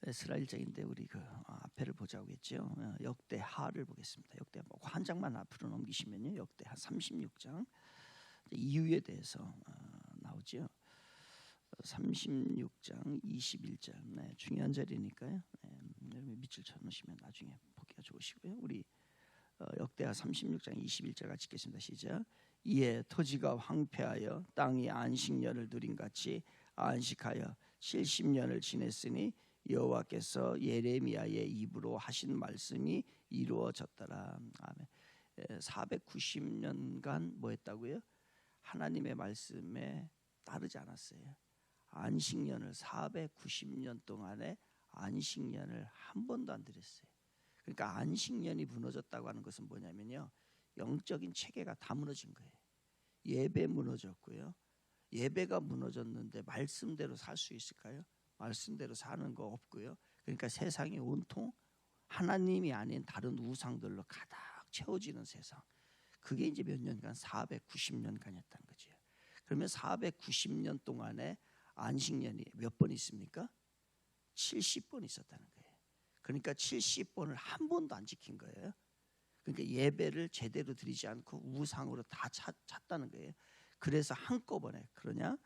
에스라 1장인데 우리 그 앞에를 보자고 했죠. 역대하를 보겠습니다. 역대 한 장만 앞으로 넘기시면요, 역대하 36장 이유에 대해서 나오죠. 36장 21절 중요한 자리니까요. 여러분 밑줄 쳐놓으시면 나중에 보기가 좋으시고요. 우리 역대하 36장 21절 같이 읽겠습니다. 시작. 이에 토지가 황폐하여 땅이 안식년을 누린 같이 안식하여 70년을 지냈으니 여호와께서 예레미야의 입으로 하신 말씀이 이루어졌더라. 아멘. 490년간 뭐 했다고요? 하나님의 말씀에 따르지 않았어요. 안식년을 490년 동안에 안식년을 한 번도 안 드렸어요. 그러니까 안식년이 무너졌다고 하는 것은 뭐냐면요, 영적인 체계가 다 무너진 거예요. 예배 무너졌고요. 예배가 무너졌는데 말씀대로 살 수 있을까요? 말씀대로 사는 거 없고요. 그러니까 세상이 온통 하나님이 아닌 다른 우상들로 가득 채워지는 세상. 그게 이제 몇 년간 490년간이었다는 거죠. 그러면 490년 동안에 안식년이 몇 번 있습니까? 70번 있었다는 거예요. 그러니까 70번을 한 번도 안 지킨 거예요. 그러니까 예배를 제대로 드리지 않고 우상으로 다 찼다는 거예요. 그래서 한꺼번에 그러냐?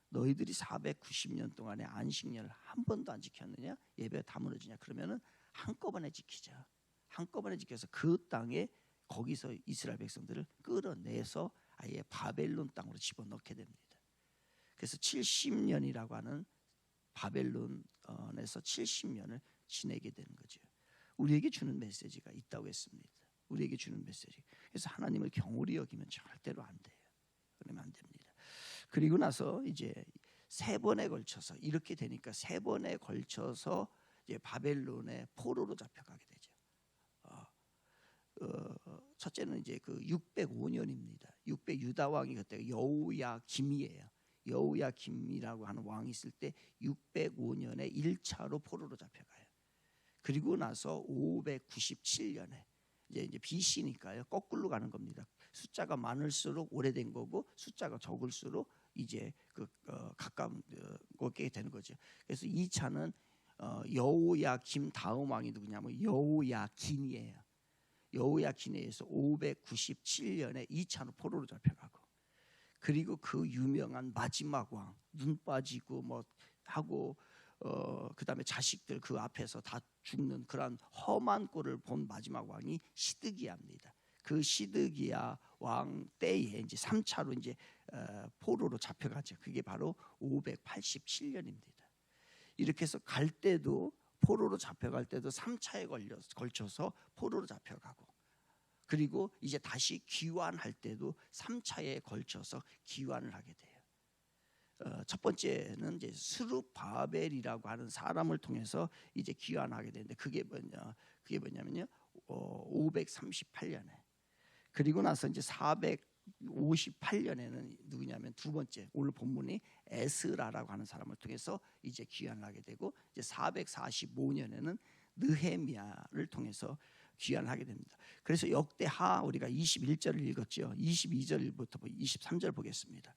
너희들이 490년 동안에 안식년을 한 번도 안 지켰느냐? 예배가 다 무너지냐? 그러면은 한꺼번에 지키자. 한꺼번에 지켜서 그 땅에 거기서 이스라엘 백성들을 끌어내서 아예 바벨론 땅으로 집어넣게 됩니다. 그래서 70년이라고 하는 바벨론에서 70년을 지내게 되는 거죠. 우리에게 주는 메시지가 있다고 했습니다. 우리에게 주는 메시지. 그래서 하나님을 경홀히 여기면 절대로 안 돼요. 그러면 안 됩니다. 그리고 나서 이제 세 번에 걸쳐서 이렇게 되니까 세 번에 걸쳐서 이제 바벨론의 포로로 잡혀가게 되죠. 첫째는 이제 그 605년입니다. 유다 왕이 그때 여호야김이에요. 여호야김이라고 하는 왕이 있을 때 605년에 1차로 포로로 잡혀가요. 그리고 나서 597년에 이제 BC니까요. 거꾸로 가는 겁니다. 숫자가 많을수록 오래된 거고 숫자가 적을수록 이제 가깝게 되는 거죠. 그래서 2차는 여호야김 다음 왕이 누구냐면 여호야긴이에요. 여호야긴에 의해서 597년에 2차로 포로로 잡혀가고, 그리고 그 유명한 마지막 왕, 눈 빠지고 뭐 하고 그다음에 자식들 그 앞에서 다 죽는 그런 험한 꼴을 본 마지막 왕이 시드기야입니다. 그 시드기야 왕 때에 이제 3차로 이제 포로로 잡혀가죠. 그게 바로 587년입니다. 이렇게 해서 갈 때도 포로로 잡혀갈 때도 3차에 걸쳐서 포로로 잡혀가고, 그리고 이제 다시 귀환할 때도 3차에 걸쳐서 귀환을 하게 돼요. 첫 번째는 이제 스룹바벨이라고 하는 사람을 통해서 이제 귀환하게 되는데 그게 뭐냐면요, 538년에, 그리고 나서 이제 458년에는 누구냐면 두 번째 오늘 본문이 에스라라고 하는 사람을 통해서 이제 귀환을 하게 되고, 이제 445년에는 느헤미야를 통해서 귀환을 하게 됩니다. 그래서 역대하 우리가 21절을 읽었죠. 22절부터 23절 보겠습니다.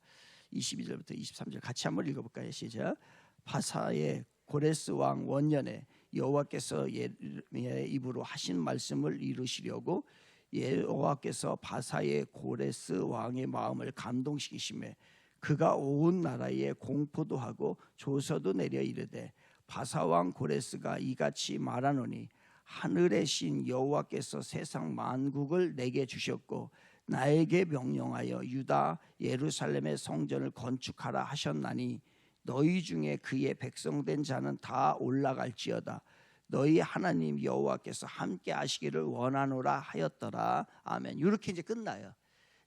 22절부터 23절 같이 한번 읽어볼까요? 시작. 바사의 고레스 왕 원년에 여호와께서 예레미야의 입으로 하신 말씀을 이루시려고 여호와께서 바사의 고레스 왕의 마음을 감동시키시매 그가 온 나라에 공포도 하고 조서도 내려 이르되, 바사 왕 고레스가 이같이 말하노니 하늘의 신 여호와께서 세상 만국을 내게 주셨고 나에게 명령하여 유다 예루살렘의 성전을 건축하라 하셨나니 너희 중에 그의 백성된 자는 다 올라갈지어다. 너희 하나님 여호와께서 함께 하시기를 원하노라 하였더라. 아멘. 이렇게 이제 끝나요.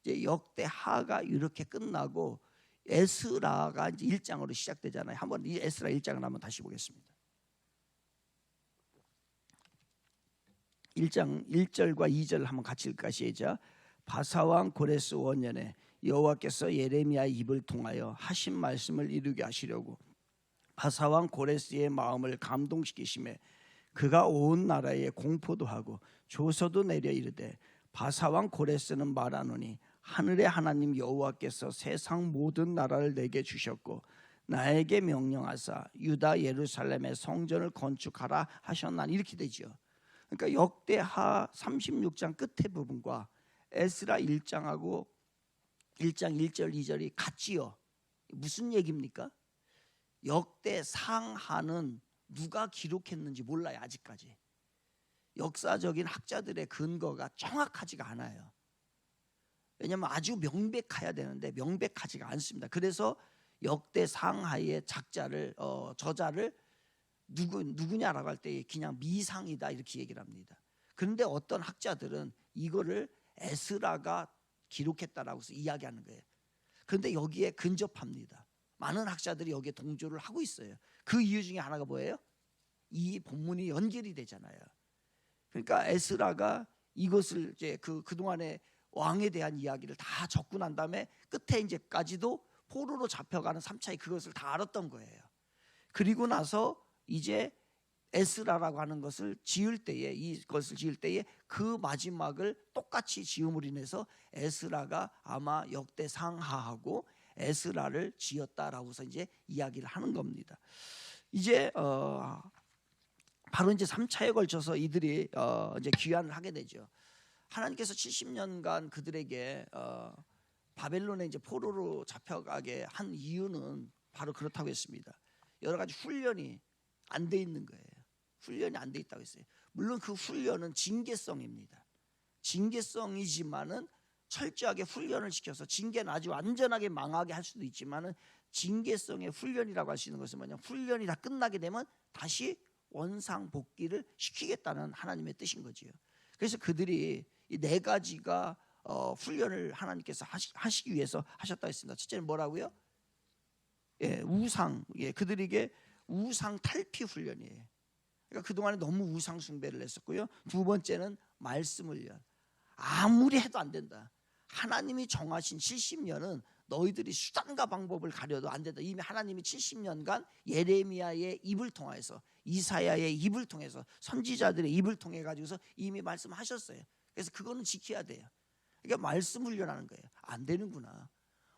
이제 역대하가 이렇게 끝나고 에스라가 이제 1장으로 시작되잖아요. 한번 이 에스라 1장을 한번 다시 보겠습니다. 1장 1절과 2절 한번 같이 읽을까? 시작. 바사왕 고레스 원년에 여호와께서 예레미야의 입을 통하여 하신 말씀을 이루게 하시려고 바사왕 고레스의 마음을 감동시키시매 그가 온 나라에 공포도 하고 조서도 내려 이르되, 바사왕 고레스는 말하노니 하늘의 하나님 여호와께서 세상 모든 나라를 내게 주셨고 나에게 명령하사 유다 예루살렘의 성전을 건축하라 하셨나니 이렇게 되죠. 그러니까 역대하 36장 끝에 부분과 에스라 1장하고 1장 1절 2절이 같지요. 무슨 얘기입니까? 역대상하는 누가 기록했는지 몰라요. 아직까지 역사적인 학자들의 근거가 정확하지가 않아요. 왜냐하면 아주 명백해야 되는데 명백하지가 않습니다. 그래서 역대상하의 작자를 저자를 누구냐라고 할 때 그냥 미상이다 이렇게 얘기를 합니다. 그런데 어떤 학자들은 이거를 에스라가 기록했다라고 해서 이야기하는 거예요. 그런데 여기에 근접합니다. 많은 학자들이 여기에 동조를 하고 있어요. 그 이유 중에 하나가 뭐예요? 이 본문이 연결이 되잖아요. 그러니까 에스라가 이것을 이제 그동안의 왕에 대한 이야기를 다 적고 난 다음에 끝에 이제까지도 포로로 잡혀가는 3차에 그것을 다 알았던 거예요. 그리고 나서 이제 에스라라고 하는 것을 지을 때에 이것을 지을 때에 그 마지막을 똑같이 지음으로 인해서 에스라가 아마 역대상하하고 에스라를 지었다라고서 이제 이야기를 하는 겁니다. 이제 바로 이제 3차에 걸쳐서 이들이 이제 귀환을 하게 되죠. 하나님께서 70년간 그들에게 바벨론에 이제 포로로 잡혀가게 한 이유는 바로 그렇다고 했습니다. 여러 가지 훈련이 안 돼 있는 거예요. 훈련이 안 돼 있다고 했어요. 물론 그 훈련은 징계성입니다. 징계성이지만은 철저하게 훈련을 시켜서 징계는 아주 완전하게 망하게 할 수도 있지만은 징계성의 훈련이라고 할 수 있는 것은 뭐냐? 훈련이 다 끝나게 되면 다시 원상 복귀를 시키겠다는 하나님의 뜻인 거지요. 그래서 그들이 이 네 가지가 훈련을 하나님께서 하시기 위해서 하셨다 했습니다. 첫째는 뭐라고요? 우상, 그들에게 우상 탈피 훈련이에요. 그러니까 그동안에 너무 우상 숭배를 했었고요. 두 번째는 말씀 훈련. 아무리 해도 안 된다. 하나님이 정하신 70년은 너희들이 수단과 방법을 가려도 안 된다. 이미 하나님이 70년간 예레미야의 입을 통해서 이사야의 입을 통해서 선지자들의 입을 통해 가지고서 이미 말씀하셨어요. 그래서 그거는 지켜야 돼요. 그러니까 말씀 훈련하는 거예요. 안 되는구나.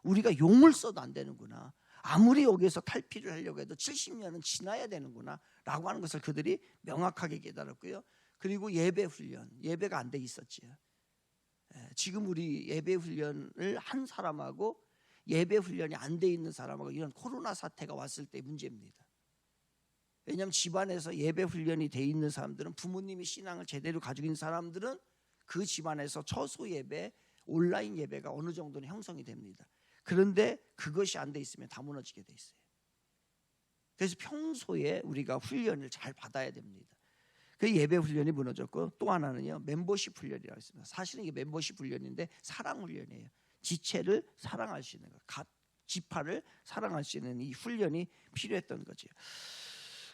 우리가 용을 써도 안 되는구나. 아무리 여기에서 탈피를 하려고 해도 70년은 지나야 되는구나 라고 하는 것을 그들이 명확하게 깨달았고요. 그리고 예배 훈련, 예배가 안 돼 있었지요. 지금 우리 예배 훈련을 한 사람하고 예배 훈련이 안 돼 있는 사람하고 이런 코로나 사태가 왔을 때 문제입니다. 왜냐하면 집안에서 예배 훈련이 돼 있는 사람들은, 부모님이 신앙을 제대로 가지고 있는 사람들은 그 집안에서 처소 예배, 온라인 예배가 어느 정도는 형성이 됩니다. 그런데 그것이 안 돼 있으면 다 무너지게 돼 있어요. 그래서 평소에 우리가 훈련을 잘 받아야 됩니다. 그 예배 훈련이 무너졌고, 또 하나는요 멤버십 훈련이라고 했습니다. 사실은 이게 멤버십 훈련인데 사랑 훈련이에요. 지체를 사랑할 수 있는 것, 각 지파를 사랑할 수 있는 이 훈련이 필요했던 거죠.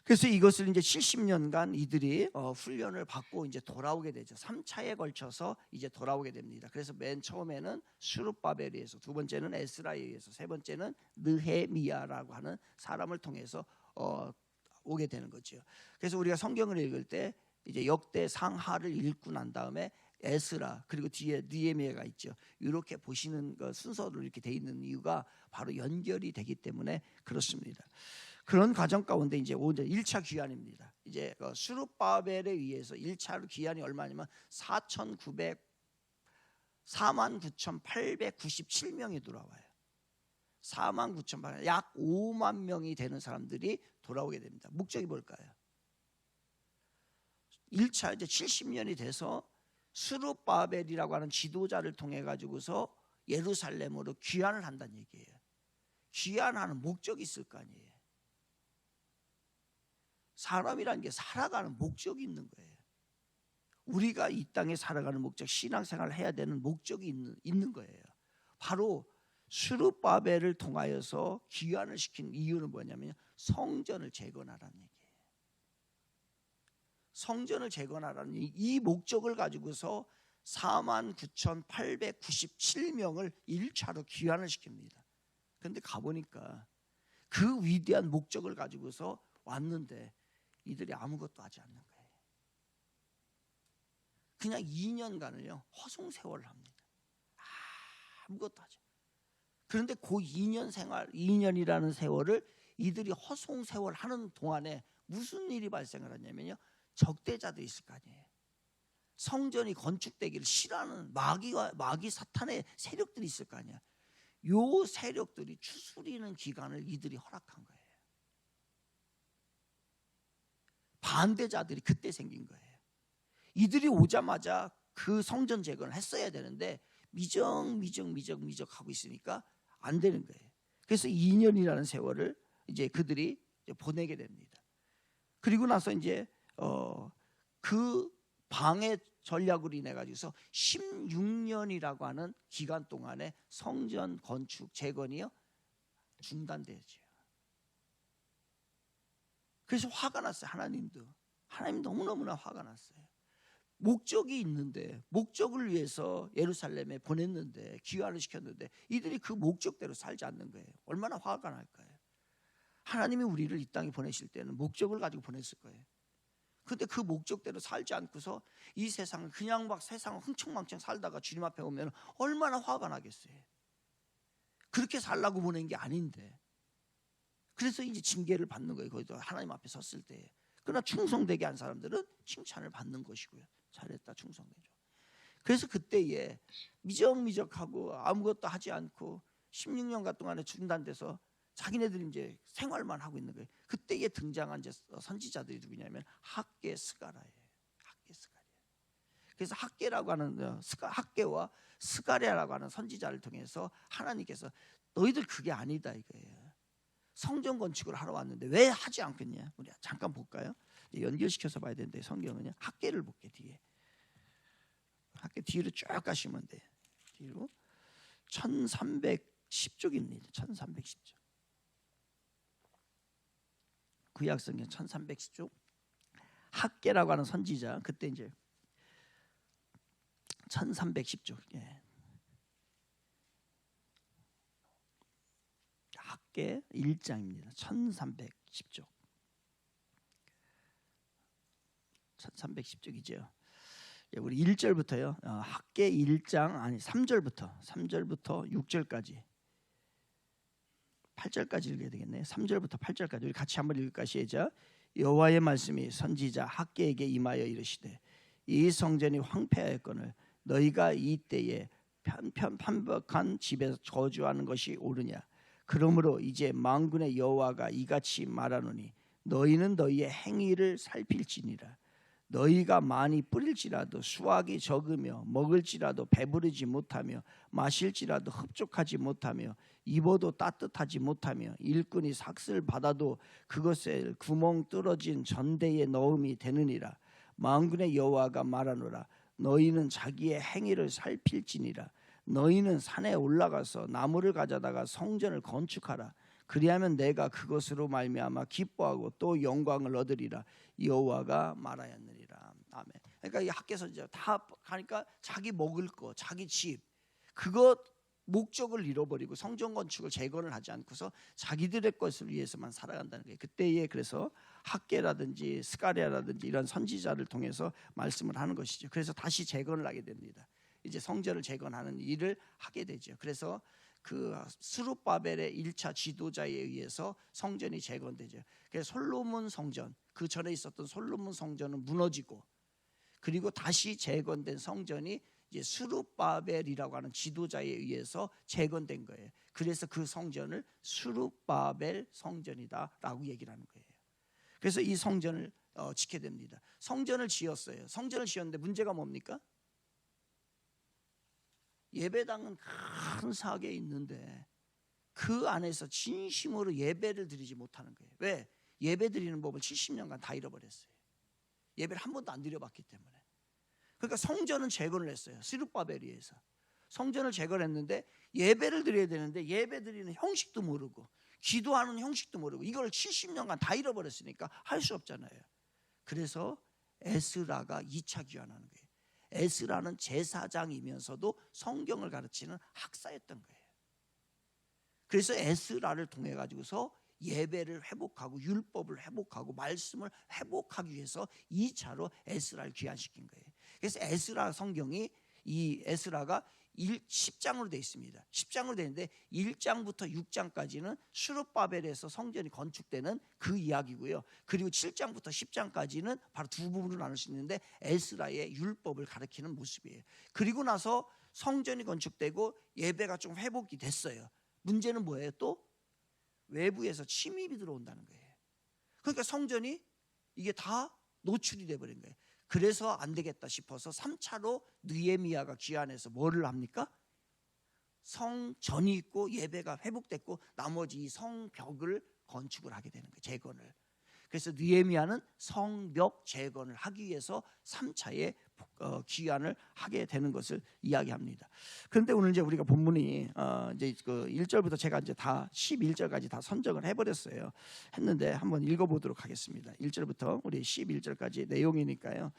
그래서 이것을 이제 70년간 이들이 훈련을 받고 이제 돌아오게 되죠. 3차에 걸쳐서 이제 돌아오게 됩니다. 그래서 맨 처음에는 수룹바벨에 의해서, 두 번째는 에스라에 의해서, 세 번째는 느헤미야라고 하는 사람을 통해서 오게 되는 거죠. 그래서 우리가 성경을 읽을 때 이제 역대상하를 읽고 난 다음에 에스라, 그리고 뒤에 느헤미야가 있죠. 이렇게 보시는 그 순서로 이렇게 돼 있는 이유가 바로 연결이 되기 때문에 그렇습니다. 그런 과정 가운데 이제 1차 귀환입니다. 이제 수룹바벨에 의해서 1차 귀환이 얼마냐면 49,897명이 돌아와요. 49,800, 약 5만 명이 되는 사람들이 돌아오게 됩니다. 목적이 뭘까요? 1차 이제 70년이 돼서 수룹바벨이라고 하는 지도자를 통해 가지고서 예루살렘으로 귀환을 한다는 얘기예요. 귀환하는 목적이 있을 거 아니에요. 사람이라는 게 살아가는 목적이 있는 거예요. 우리가 이 땅에 살아가는 목적, 신앙생활을 해야 되는 목적이 있는 거예요. 바로 수룹바벨을 통하여서 귀환을 시킨 이유는 뭐냐면 성전을 재건하라는 얘기예요. 성전을 재건하라는 이 목적을 가지고서 49,897명을 1차로 귀환을 시킵니다. 그런데 가보니까 그 위대한 목적을 가지고서 왔는데 이들이 아무것도 하지 않는 거예요. 그냥 2년간을요 허송세월을 합니다. 아무것도 하지. 그런데 그 2년 생활, 2년이라는 세월을 이들이 허송세월 하는 동안에 무슨 일이 발생을 하냐면요, 적대자들이 있을 거 아니에요. 성전이 건축되기를 싫어하는 마귀 사탄의 세력들이 있을 거 아니야. 요 세력들이 추스리는 기간을 이들이 허락한 거예요. 반대자들이 그때 생긴 거예요. 이들이 오자마자 그 성전 재건을 했어야 되는데 미적 하고 있으니까 안 되는 거예요. 그래서 2년이라는 세월을 이제 그들이 보내게 됩니다. 그리고 나서 이제 그 방해 전략으로 인해 가지고서 16년이라고 하는 기간 동안에 성전 건축 재건이요 중단되죠. 그래서 화가 났어요. 하나님 너무너무나 화가 났어요. 목적이 있는데, 목적을 위해서 예루살렘에 보냈는데, 귀환을 시켰는데 이들이 그 목적대로 살지 않는 거예요. 얼마나 화가 날까요? 하나님이 우리를 이 땅에 보내실 때는 목적을 가지고 보냈을 거예요. 그런데 그 목적대로 살지 않고서 이 세상을 그냥 막 세상을 흥청망청 살다가 주님 앞에 오면 얼마나 화가 나겠어요. 그렇게 살라고 보낸 게 아닌데. 그래서 이제 징계를 받는 거예요. 거기서 하나님 앞에 섰을 때. 그러나 충성되게 한 사람들은 칭찬을 받는 것이고요. 잘했다, 충성되죠. 그래서 그때에 미적하고 아무것도 하지 않고 16년간 동안에 중단돼서 자기네들이 이제 생활만 하고 있는 거예요. 그때에 등장한 이제 선지자들이 누구냐면 학계 스가랴예요. 학계 스가랴. 그래서 학계라고 하는 학계와 스가랴라고 하는 선지자를 통해서 하나님께서 너희들 그게 아니다 이거예요. 성전 건축을 하러 왔는데 왜 하지 않겠냐? 우리 잠깐 볼까요? 연결시켜서 봐야 되는데 성경은요. 학계를 볼게 뒤에. 학계 뒤로 쭉 가시면 돼요. 뒤로 1310쪽입니다. 1310쪽. 구약성경 1310쪽. 학계라고 하는 선지자 그때 이제 1310쪽. 예. 학계 1장입니다. 1310쪽. 1310쪽이죠. 예, 우리 1절부터요. 학계 1장 아니 3절부터 6절까지 8절까지 읽어야 되겠네요. 3절부터 8절까지 우리 같이 한번 읽을까 시작. 여호와의 말씀이 선지자 학계에게 임하여 이르시되 이 성전이 황폐하였거늘 너희가 이 때에 편박한 집에서 거주하는 것이 옳으냐. 그러므로 이제 만군의 여호와가 이같이 말하노니 너희는 너희의 행위를 살필지니라. 너희가 많이 뿌릴지라도 수확이 적으며 먹을지라도 배부르지 못하며 마실지라도 흡족하지 못하며 입어도 따뜻하지 못하며 일꾼이 삭슬 받아도 그것을 구멍 뚫어진 전대에 넣음이 되느니라. 만군의 여호와가 말하노라. 너희는 자기의 행위를 살필지니라. 너희는 산에 올라가서 나무를 가져다가 성전을 건축하라. 그리하면 내가 그것으로 말미암아 기뻐하고 또 영광을 얻으리라. 여호와가 말하였느니라. 아멘. 그러니까 이 학계에서 이제 다 가니까 자기 먹을 거, 자기 집, 그것 목적을 잃어버리고 성전 건축을 재건을 하지 않고서 자기들의 것을 위해서만 살아간다는 거예요. 그때에 그래서 학계라든지 스가랴라든지 이런 선지자를 통해서 말씀을 하는 것이죠. 그래서 다시 재건을 하게 됩니다. 이제 성전을 재건하는 일을 하게 되죠. 그래서 그 스룹바벨의 1차 지도자에 의해서 성전이 재건되죠. 그래서 솔로몬 성전, 그 전에 있었던 솔로몬 성전은 무너지고 그리고 다시 재건된 성전이 이제 스룹바벨이라고 하는 지도자에 의해서 재건된 거예요. 그래서 그 성전을 스룹바벨 성전이다라고 얘기를 하는 거예요. 그래서 이 성전을 지켜야 됩니다. 성전을 지었어요. 성전을 지었는데 문제가 뭡니까? 예배당은 큰 사계에 있는데 그 안에서 진심으로 예배를 드리지 못하는 거예요. 왜? 예배 드리는 법을 70년간 다 잃어버렸어요. 예배를 한 번도 안 드려봤기 때문에. 그러니까 성전은 재건을 했어요. 스룹바벨에서 성전을 재건했는데 예배를 드려야 되는데 예배 드리는 형식도 모르고 기도하는 형식도 모르고 이걸 70년간 다 잃어버렸으니까 할 수 없잖아요. 그래서 에스라가 2차 귀환하는 거예요. 에스라는 제사장이면서도 성경을 가르치는 학사였던 거예요. 그래서 에스라를 통해 가지고서 예배를 회복하고 율법을 회복하고 말씀을 회복하기 위해서 2차로 에스라를 귀환시킨 거예요. 그래서 에스라 성경이 이 에스라가 10장으로 되어 있습니다. 10장으로 되는데 1장부터 6장까지는 수룹바벨에서 성전이 건축되는 그 이야기고요. 그리고 7장부터 10장까지는 바로 두 부분으로 나눌 수 있는데 에스라의 율법을 가리키는 모습이에요. 그리고 나서 성전이 건축되고 예배가 좀 회복이 됐어요. 문제는 뭐예요? 또 외부에서 침입이 들어온다는 거예요. 그러니까 성전이 이게 다 노출이 돼버린 거예요. 그래서 안 되겠다 싶어서 3차로 느헤미야가 귀환해서 뭐를 합니까? 성전이 있고 예배가 회복됐고 나머지 이 성벽을 건축을 하게 되는 거예요. 재건을. 그래서 느헤미야는 성벽 재건을 하기 위해서 3차의 귀환을 하게 되는 것을 이야기합니다. 그런데 오늘 이제 우리가 본문이 이제 그 1절부터 제가 이제 다 11절까지 다 선정을 해버렸어요. 했는데 한번 읽어보도록 하겠습니다. 1절부터 우리 11절까지 내용이니까요.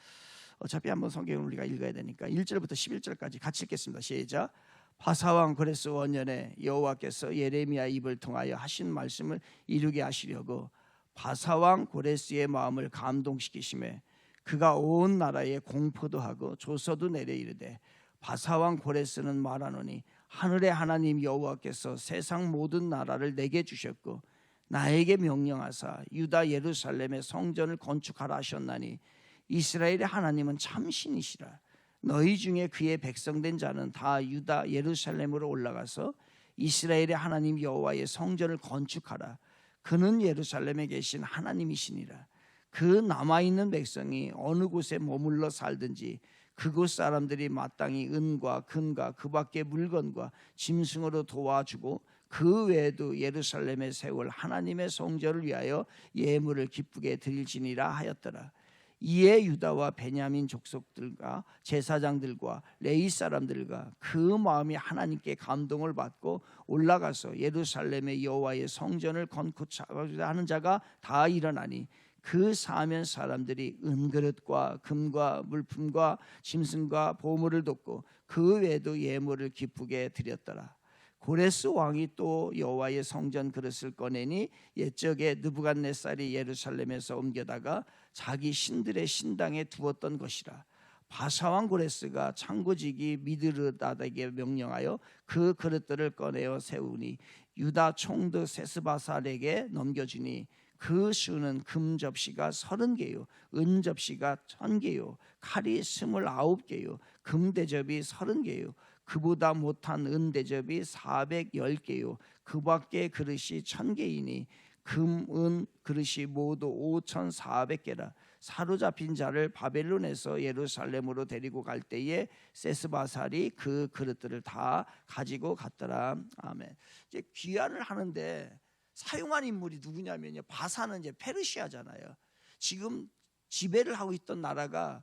어차피 한번 성경을 우리가 읽어야 되니까 1절부터 11절까지 같이 읽겠습니다. 시작. 바사왕 고레스 원년에 여호와께서 예레미야 입을 통하여 하신 말씀을 이루게 하시려고 바사왕 고레스의 마음을 감동시키심에 그가 온 나라에 공포도 하고 조서도 내려 이르되 바사왕 고레스는 말하노니 하늘의 하나님 여호와께서 세상 모든 나라를 내게 주셨고 나에게 명령하사 유다 예루살렘의 성전을 건축하라 하셨나니 이스라엘의 하나님은 참신이시라. 너희 중에 그의 백성된 자는 다 유다 예루살렘으로 올라가서 이스라엘의 하나님 여호와의 성전을 건축하라. 그는 예루살렘에 계신 하나님이시니라. 그 남아있는 백성이 어느 곳에 머물러 살든지 그곳 사람들이 마땅히 은과 금과 그 밖의 물건과 짐승으로 도와주고 그 외에도 예루살렘에 세울 하나님의 성전을 위하여 예물을 기쁘게 드릴지니라 하였더라. 이에 유다와 베냐민 족속들과 제사장들과 레위 사람들과 그 마음이 하나님께 감동을 받고 올라가서 예루살렘의 여호와의 성전을 건축하고자 하는 자가 다 일어나니 그 사면 사람들이 은그릇과 금과 물품과 짐승과 보물을 돕고 그 외에도 예물을 기쁘게 드렸더라. 고레스 왕이 또 여호와의 성전 그릇을 꺼내니 옛적에 느부갓네살이 예루살렘에서 옮겨다가 자기 신들의 신당에 두었던 것이라. 바사왕 고레스가 창고지기 미드르다닥에게 명령하여 그 그릇들을 꺼내어 세우니 유다 총독 세스바살에게 넘겨주니 그 수는 금 접시가 30개요 은 접시가 1000개요 칼이 29개요 금 대접이 30개요 그보다 못한 은 대접이 410개요 그 밖에 그릇이 1000개이니 금, 은 그릇이 모두 5400개라. 사로잡힌 자를 바벨론에서 예루살렘으로 데리고 갈 때에 세스바살이 그 그릇들을 다 가지고 갔더라. 아멘. 이제 귀환을 하는데 사용한 인물이 누구냐면요, 바사는 이제 페르시아잖아요. 지금 지배를 하고 있던 나라가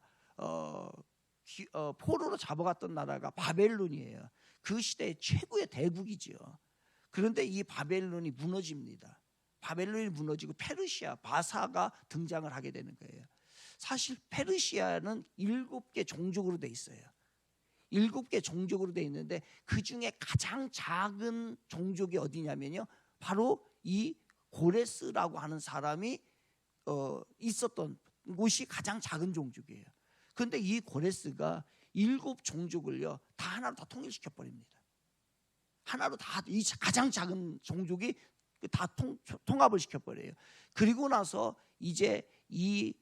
포로로 잡아갔던 나라가 바벨론이에요. 그 시대의 최고의 대국이지요. 그런데 이 바벨론이 무너집니다. 바벨론이 무너지고 페르시아, 바사가 등장을 하게 되는 거예요. 사실 페르시아는 7개 종족으로 돼 있어요. 7개 종족으로 돼 있는데 그 중에 가장 작은 종족이 어디냐면요, 바로 이 고레스라고 하는 사람이 있었던 곳이 가장 작은 종족이에요. 그런데 이 고레스가 7종족을요 다 하나로 다 통일시켜 버립니다. 하나로 다, 이 가장 작은 종족이 다 통합을 시켜버려요. 그리고 나서 이제 이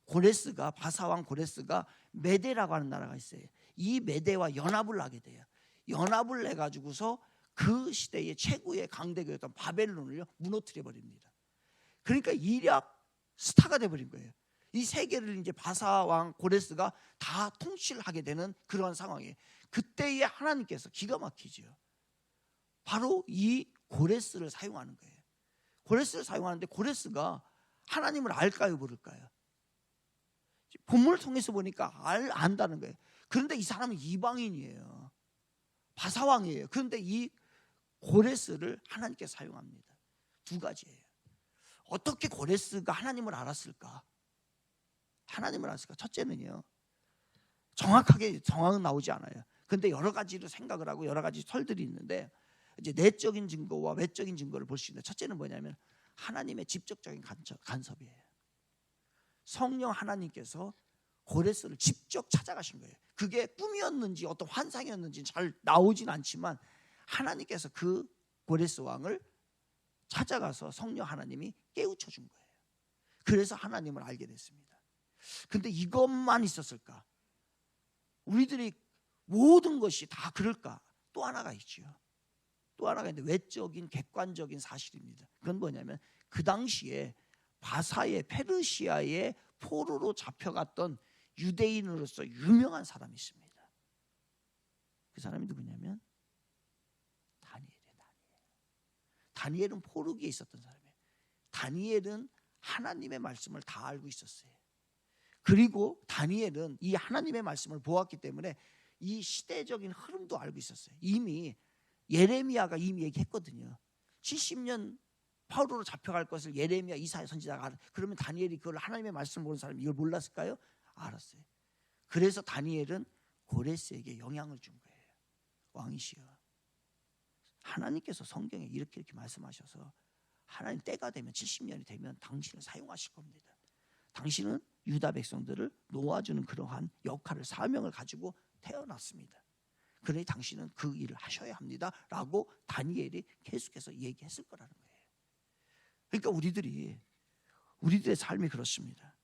고레스가, 바사왕 고레스가 메데라고 하는 나라가 있어요. 이 메데와 연합을 하게 돼요. 연합을 해가지고서 그 시대의 최고의 강대국이었던 바벨론을 무너뜨려 버립니다. 그러니까 일약 스타가 돼버린 거예요. 이 세계를 이제 바사왕 고레스가 다 통치를 하게 되는 그러한 상황이에요. 그때에 하나님께서 기가 막히죠. 바로 이 고레스를 사용하는 거예요. 고레스를 사용하는데 고레스가 하나님을 알까요, 모를까요? 본문을 통해서 보니까 안다는 거예요. 그런데 이 사람은 이방인이에요. 바사왕이에요. 그런데 이 고레스를 하나님께 사용합니다. 두 가지예요. 어떻게 고레스가 하나님을 알았을까? 하나님을 알았을까? 첫째는요, 정확하게 정황은 나오지 않아요. 그런데 여러 가지로 생각을 하고 여러 가지 설들이 있는데, 이제 내적인 증거와 외적인 증거를 볼 수 있는데, 첫째는 뭐냐면 하나님의 직접적인 간섭이에요. 성령 하나님께서 고레스를 직접 찾아가신 거예요. 그게 꿈이었는지 어떤 환상이었는지 잘 나오진 않지만 하나님께서 그 고레스 왕을 찾아가서 성령 하나님이 깨우쳐 준 거예요. 그래서 하나님을 알게 됐습니다. 근데 이것만 있었을까? 우리들이 모든 것이 다 그럴까? 또 하나가 있죠. 또 하나가 있는데 외적인 객관적인 사실입니다. 그건 뭐냐면 그 당시에 바사의 페르시아의 포로로 잡혀갔던 유대인으로서 유명한 사람이 있습니다. 그 사람이 누구냐면 다니엘이에요. 다니엘은 포로기에 있었던 사람이에요. 다니엘은 하나님의 말씀을 다 알고 있었어요. 그리고 다니엘은 이 하나님의 말씀을 보았기 때문에 이 시대적인 흐름도 알고 있었어요. 이미 예레미야가 이미 얘기했거든요. 70년 포로로 잡혀갈 것을 예레미야, 이사야 선지자가 알아. 그러면 다니엘이 그걸 하나님의 말씀을 보는 사람이 이걸 몰랐을까요? 알았어요. 그래서 다니엘은 고레스에게 영향을 준 거예요. 왕이시여, 하나님께서 성경에 이렇게 말씀하셔서 하나님 때가 되면 70년이 되면 당신을 사용하실 겁니다. 당신은 유다 백성들을 놓아주는 그러한 역할을, 사명을 가지고 태어났습니다. 그러니 당신은 그 일을 하셔야 합니다 라고 다니엘이 계속해서 얘기했을 거라는 거예요. 그러니까 우리들의 삶이 그렇습니다.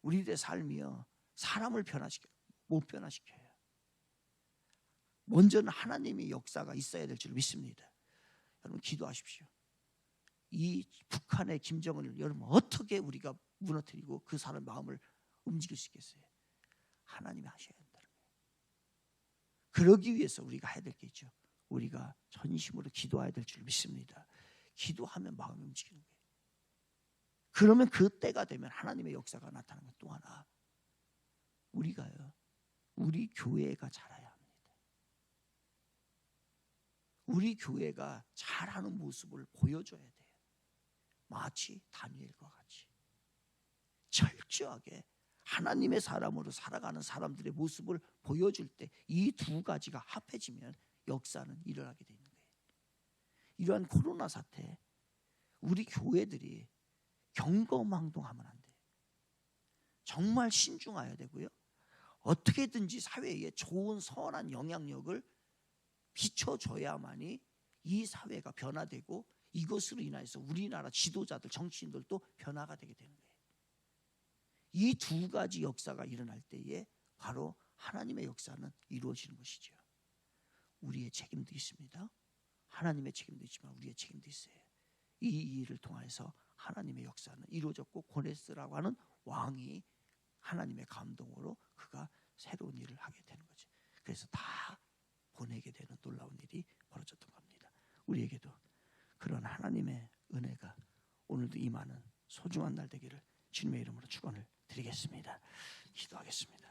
우리들의 삶이요, 사람을 못 변화시켜요. 먼저는 하나님의 역사가 있어야 될 줄 믿습니다. 여러분 기도하십시오. 이 북한의 김정은을 여러분 어떻게 우리가 무너뜨리고 그 사람 마음을 움직일 수 있겠어요? 하나님이 하셔야 된다는 거예요. 그러기 위해서 우리가 해야 될 게 있죠. 우리가 전심으로 기도해야 될 줄 믿습니다. 기도하면 마음이 움직이는 거예요. 그러면 그 때가 되면 하나님의 역사가 나타나는 것. 또 하나, 우리가요, 우리 교회가 자라야 합니다. 우리 교회가 잘하는 모습을 보여줘야 돼요. 마치 다니엘과 같이 철저하게 하나님의 사람으로 살아가는 사람들의 모습을 보여줄 때 이 두 가지가 합해지면 역사는 일어나게 되는 거예요. 이러한 코로나 사태, 우리 교회들이 경거망동하면 안 돼요. 정말 신중해야 되고요. 어떻게든지 사회에 좋은 선한 영향력을 비춰줘야만이 이 사회가 변화되고 이것으로 인해서 우리나라 지도자들, 정치인들도 변화가 되게 되는 거예요. 이 두 가지 역사가 일어날 때에 바로 하나님의 역사는 이루어지는 것이죠. 우리의 책임도 있습니다. 하나님의 책임도 있지만 우리의 책임도 있어요. 이 일을 통해서 하나님의 역사는 이루어졌고 고레스라고 하는 왕이 하나님의 감동으로 그가 새로운 일을 하게 되는 거죠. 그래서 다 보내게 되는 놀라운 일이 벌어졌던 겁니다. 우리에게도 그런 하나님의 은혜가 오늘도 임하는 소중한 날 되기를 주님의 이름으로 축원을 드리겠습니다. 기도하겠습니다.